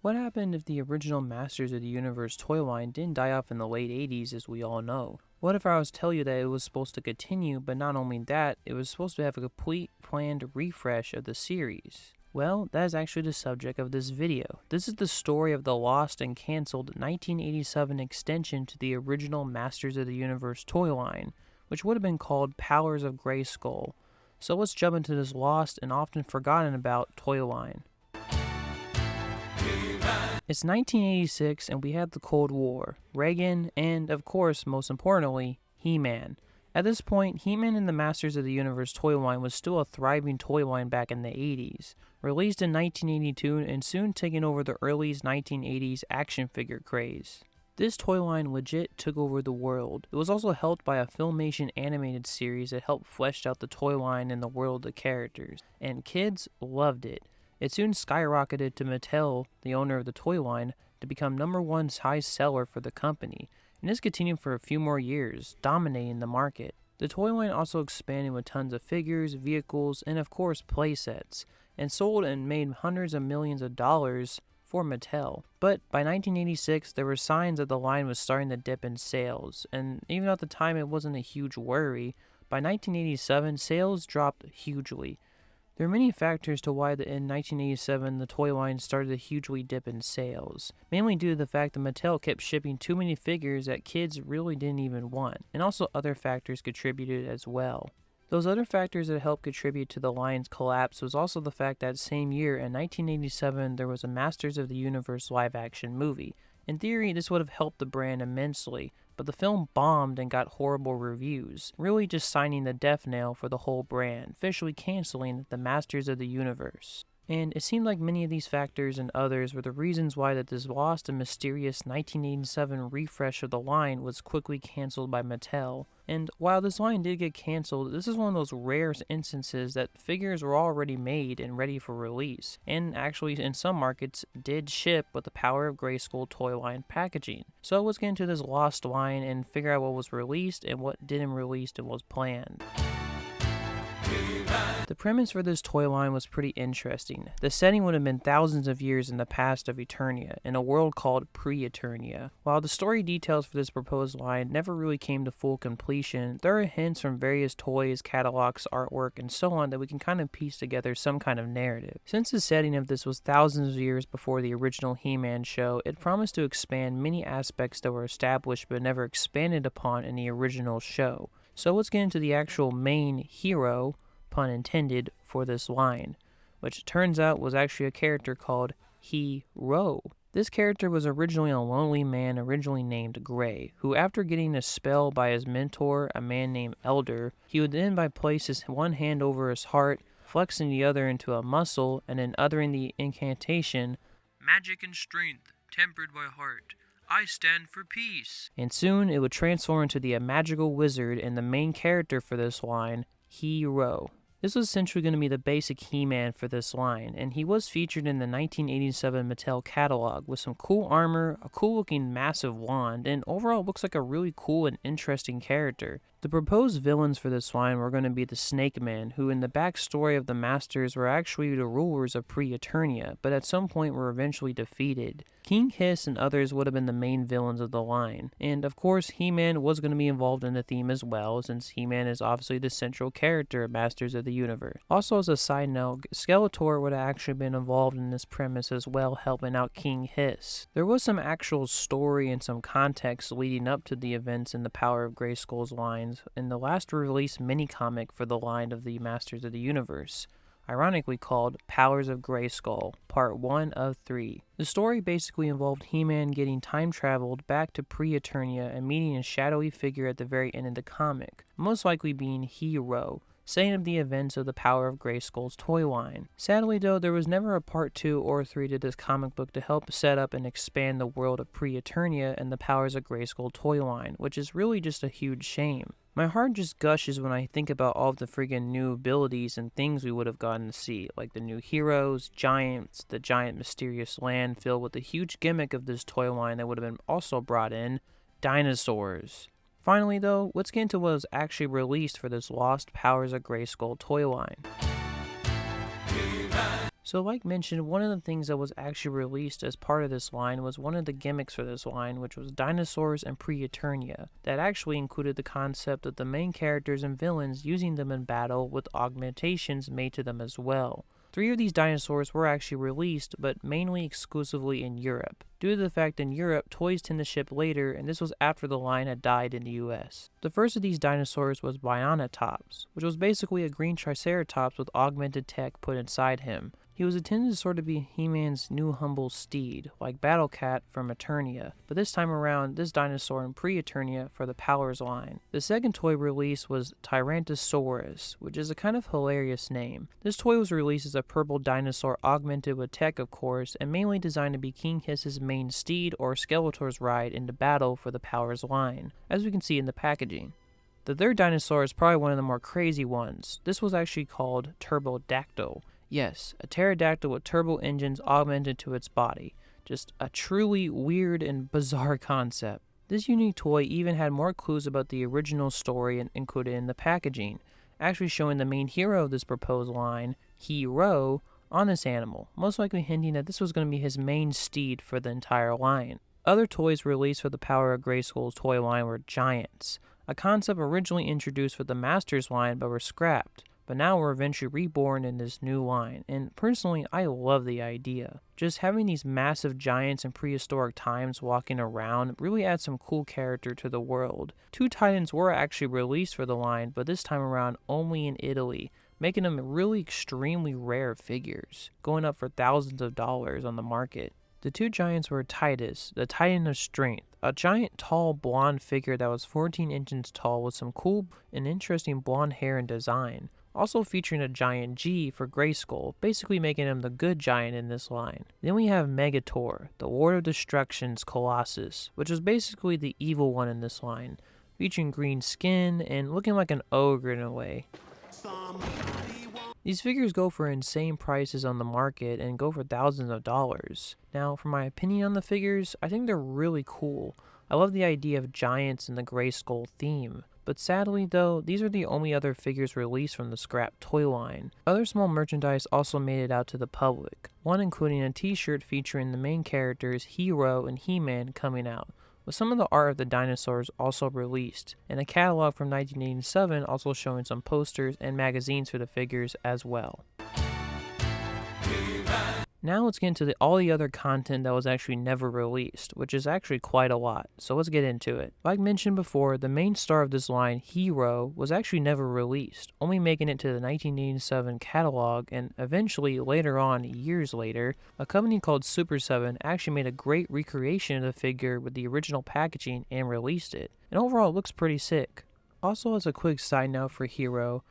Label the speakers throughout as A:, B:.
A: What happened if the original Masters of the Universe toy line didn't die off in the late 80s as we all know? What if I was to tell you that it was supposed to continue, but not only that, it was supposed to have a complete planned refresh of the series? Well, that is actually the subject of this video. This is the story of the lost and cancelled 1987 extension to the original Masters of the Universe toy line, which would have been called Powers of Grayskull. So let's jump into this lost and often forgotten about toy line. It's 1986 and we have the Cold War, Reagan, and of course, most importantly, He-Man. At this point, He-Man and the Masters of the Universe toy line was still a thriving toy line back in the 80s, released in 1982 and soon taking over the early 1980s action figure craze. This toy line legit took over the world. It was also helped by a Filmation animated series that helped flesh out the toy line and the world of characters, and kids loved it. It soon skyrocketed to Mattel, the owner of the toy line, to become #1 highest seller for the company, and this continued for a few more years, dominating the market. The toy line also expanded with tons of figures, vehicles, and of course playsets, and sold and made hundreds of millions of dollars for Mattel. But by 1986, there were signs that the line was starting to dip in sales, and even at the time it wasn't a huge worry. By 1987, sales dropped hugely. There are many factors to why in 1987 the toy line started to hugely dip in sales, mainly due to the fact that Mattel kept shipping too many figures that kids really didn't even want, and also other factors contributed as well. Those other factors that helped contribute to the line's collapse was also the fact that same year, in 1987, there was a Masters of the Universe live-action movie. In theory, this would have helped the brand immensely, but the film bombed and got horrible reviews, really just signing the death knell for the whole brand, officially canceling the Masters of the Universe. And it seemed like many of these factors and others were the reasons why that this lost and mysterious 1987 refresh of the line was quickly canceled by Mattel. And while this line did get canceled, this is one of those rare instances that figures were already made and ready for release, and actually in some markets did ship with the Power of Grayskull toy line packaging. So let's get into this lost line and figure out what was released and what didn't release and was planned. The premise for this toy line was pretty interesting. The setting would have been thousands of years in the past of Eternia, in a world called Pre-Eternia. While the story details for this proposed line never really came to full completion, there are hints from various toys, catalogs, artwork, and so on that we can kind of piece together some kind of narrative. Since the setting of this was thousands of years before the original He-Man show, it promised to expand many aspects that were established but never expanded upon in the original show. So let's get into the actual main hero, pun intended, for this line, which turns out was actually a character called He-Ro. This character was originally a lonely man originally named Gray, who after getting a spell by his mentor, a man named Elder, he would then place his one hand over his heart, flexing the other into a muscle, and then uttering the incantation, "Magic and strength, tempered by heart. I stand for peace." And soon it would transform into the magical wizard and the main character for this line, He-Ro. This was essentially going to be the basic He-Man for this line, and he was featured in the 1987 Mattel catalog with some cool armor, a cool looking massive wand, and overall looks like a really cool and interesting character. The proposed villains for this line were going to be the Snake Men, who in the backstory of the Masters were actually the rulers of Pre-Eternia, but at some point were eventually defeated. King Hiss and others would have been the main villains of the line, and of course He-Man was going to be involved in the theme as well, since He-Man is obviously the central character of Masters of the Universe. Also, as a side note, Skeletor would have actually been involved in this premise as well, helping out King Hiss. There was some actual story and some context leading up to the events in the Power of Grayskull's lines in the last released mini-comic for the line of the Masters of the Universe, ironically called Powers of Grayskull, Part 1 of 3. The story basically involved He-Man getting time-traveled back to Pre-Eternia and meeting a shadowy figure at the very end of the comic, most likely being He-Ro, saying of the events of the Power of Grayskull's toy line. Sadly though, there was never a part 2 or 3 to this comic book to help set up and expand the world of Pre-Eternia and the Powers of Grayskull toy line, which is really just a huge shame. My heart just gushes when I think about all of the friggin' new abilities and things we would have gotten to see, like the new heroes, giants, the giant mysterious land filled with the huge gimmick of this toy line that would have been also brought in, dinosaurs. Finally though, let's get into what was actually released for this lost Powers of Grayskull toy line. So like mentioned, one of the things that was actually released as part of this line was one of the gimmicks for this line, which was dinosaurs and pre-Eternia. That actually included the concept of the main characters and villains using them in battle with augmentations made to them as well. 3 of these dinosaurs were actually released, but mainly exclusively in Europe, due to the fact in Europe toys tend to ship later, and this was after the line had died in the US. The first of these dinosaurs was Bionatops, which was basically a green triceratops with augmented tech put inside him. He was intended to sort of be He-Man's new humble steed, like Battle Cat from Eternia, but this time around, this dinosaur in pre-Eternia for the Powers line. The second toy release was Tyrannosaurus, which is a kind of hilarious name. This toy was released as a purple dinosaur augmented with tech, of course, and mainly designed to be King Hiss's main steed or Skeletor's ride into battle for the Powers line, as we can see in the packaging. The third dinosaur is probably one of the more crazy ones. This was actually called Turbodactyl. Yes, a pterodactyl with turbo engines augmented to its body. Just a truly weird and bizarre concept. This unique toy even had more clues about the original story included in the packaging, actually showing the main hero of this proposed line, Hero, on this animal, most likely hinting that this was going to be his main steed for the entire line. Other toys released for the Power of Grayskull's toy line were Giants, a concept originally introduced for the Masters line but were scrapped, but now were eventually reborn in this new line, and personally I love the idea. Just having these massive giants in prehistoric times walking around really adds some cool character to the world. 2 Titans were actually released for the line, but this time around only in Italy, making them really extremely rare figures, going up for thousands of dollars on the market. The 2 giants were Titus, the Titan of Strength, a giant tall blonde figure that was 14 inches tall with some cool and interesting blonde hair and design, also featuring a giant G for Grayskull, basically making him the good giant in this line. Then we have Megator, the Lord of Destruction's Colossus, which was basically the evil one in this line, featuring green skin and looking like an ogre in a way. These figures go for insane prices on the market and go for thousands of dollars. Now, for my opinion on the figures, I think they're really cool. I love the idea of giants in the Grayskull theme. But sadly though, these are the only other figures released from the scrap toy line. Other small merchandise also made it out to the public, one including a t-shirt featuring the main characters Hero and He-Man coming out, with some of the art of the dinosaurs also released, and a catalog from 1987 also showing some posters and magazines for the figures as well. Now let's get into all the other content that was actually never released, which is actually quite a lot, so let's get into it. Like mentioned before, the main star of this line, Hero, was actually never released, only making it to the 1987 catalog, and eventually, later on, years later, a company called Super 7 actually made a great recreation of the figure with the original packaging and released it, and overall it looks pretty sick. Also, as a quick side note for Hero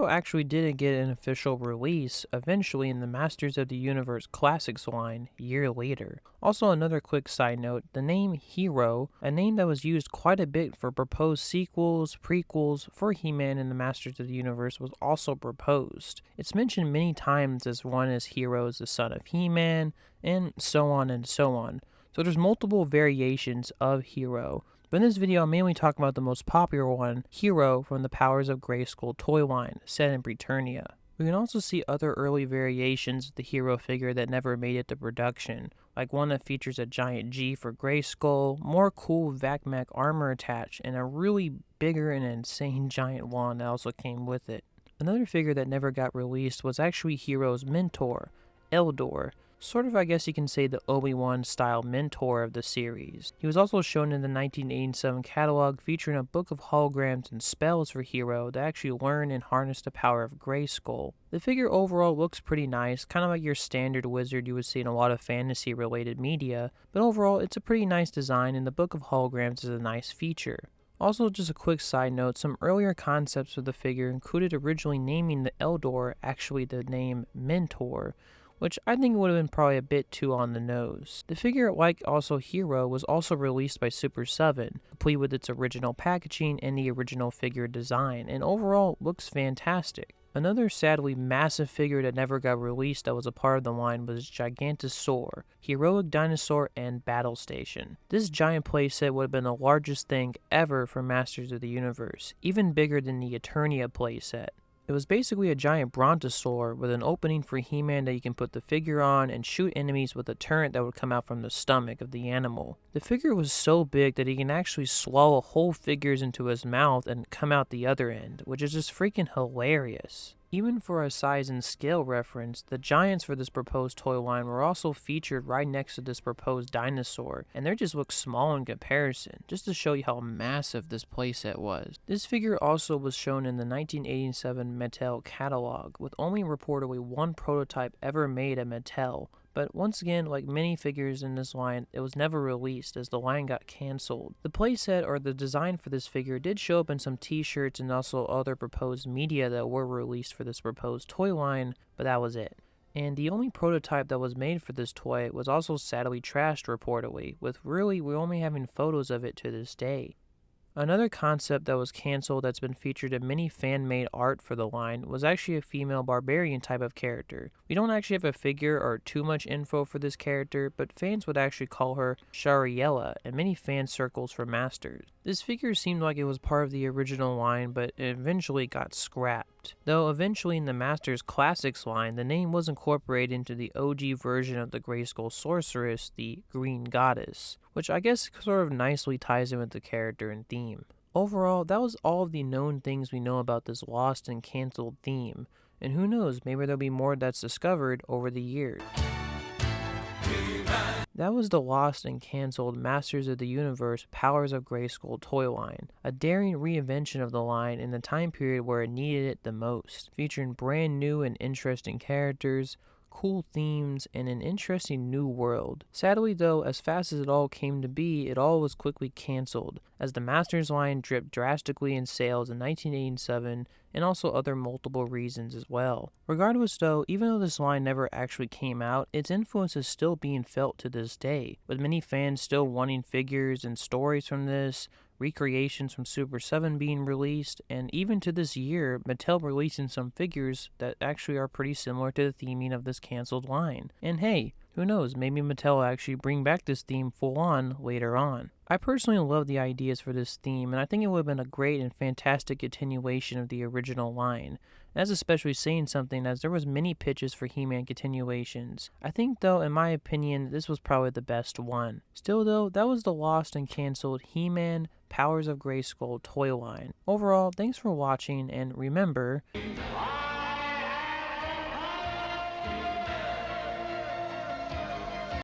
A: actually didn't get an official release eventually in the Masters of the Universe Classics line a year later. Also, another quick side note, the name Hero, a name that was used quite a bit for proposed sequels, prequels for He-Man in the Masters of the Universe, was also proposed. It's mentioned many times as one as Hero is the son of He-Man, and so on and so on. So there's multiple variations of Hero. But in this video, I'm mainly talking about the most popular one, Hero from the Powers of Grayskull toy line, set in Britannia. We can also see other early variations of the Hero figure that never made it to production, like one that features a giant G for Grayskull, more cool VacMech armor attached, and a really bigger and insane giant wand that also came with it. Another figure that never got released was actually Hero's mentor, Eldor. Sort of, I guess you can say, the Obi-Wan style mentor of the series. He was also shown in the 1987 catalog featuring a book of holograms and spells for Hero that actually learn and harness the power of Grayskull. The figure overall looks pretty nice, kind of like your standard wizard you would see in a lot of fantasy related media, but overall it's a pretty nice design and the book of holograms is a nice feature. Also, just a quick side note, some earlier concepts for the figure included originally naming the Eldor actually the name Mentor, which I think would have been probably a bit too on the nose. The figure, like also Hero, was also released by Super 7, complete with its original packaging and the original figure design, and overall looks fantastic. Another sadly massive figure that never got released that was a part of the line was Gigantosaur, Heroic Dinosaur, and Battle Station. This giant playset would have been the largest thing ever for Masters of the Universe, even bigger than the Eternia playset. It was basically a giant brontosaur with an opening for He-Man that you can put the figure on and shoot enemies with a turret that would come out from the stomach of the animal. The figure was so big that he can actually swallow whole figures into his mouth and come out the other end, which is just freaking hilarious. Even for a size and scale reference, the giants for this proposed toy line were also featured right next to this proposed dinosaur, and they just look small in comparison, just to show you how massive this playset was. This figure also was shown in the 1987 Mattel catalog, with only reportedly one prototype ever made at Mattel. But once again, like many figures in this line, it was never released as the line got cancelled. The playset or the design for this figure did show up in some t-shirts and also other proposed media that were released for this proposed toy line, but that was it. And the only prototype that was made for this toy was also sadly trashed reportedly, with really we're only having photos of it to this day. Another concept that was cancelled that's been featured in many fan-made art for the line was actually a female barbarian type of character. We don't actually have a figure or too much info for this character, but fans would actually call her Shariella in many fan circles for Masters. This figure seemed like it was part of the original line, but it eventually got scrapped. Though eventually in the Masters Classics line, the name was incorporated into the OG version of the Grayskull sorceress, the Green Goddess, which I guess sort of nicely ties in with the character and theme. Overall, that was all of the known things we know about this lost and cancelled theme, and who knows, maybe there'll be more that's discovered over the years. That was the lost and cancelled Masters of the Universe Powers of Grayskull toy line, a daring reinvention of the line in the time period where it needed it the most, featuring brand new and interesting characters, cool themes, and an interesting new world. Sadly though, as fast as it all came to be, it all was quickly cancelled, as the Masters line dipped drastically in sales in 1987, and also other multiple reasons as well. Regardless though, even though this line never actually came out, its influence is still being felt to this day, with many fans still wanting figures and stories from this, recreations from Super 7 being released, and even to this year, Mattel releasing some figures that actually are pretty similar to the theming of this cancelled line. And hey, who knows, maybe Mattel will actually bring back this theme full on later on. I personally love the ideas for this theme, and I think it would have been a great and fantastic continuation of the original line. That's especially saying something, as there was many pitches for He-Man continuations. I think though, in my opinion, this was probably the best one. Still though, that was the lost and cancelled He-Man Powers of Grayskull toy line. Overall, thanks for watching, and remember...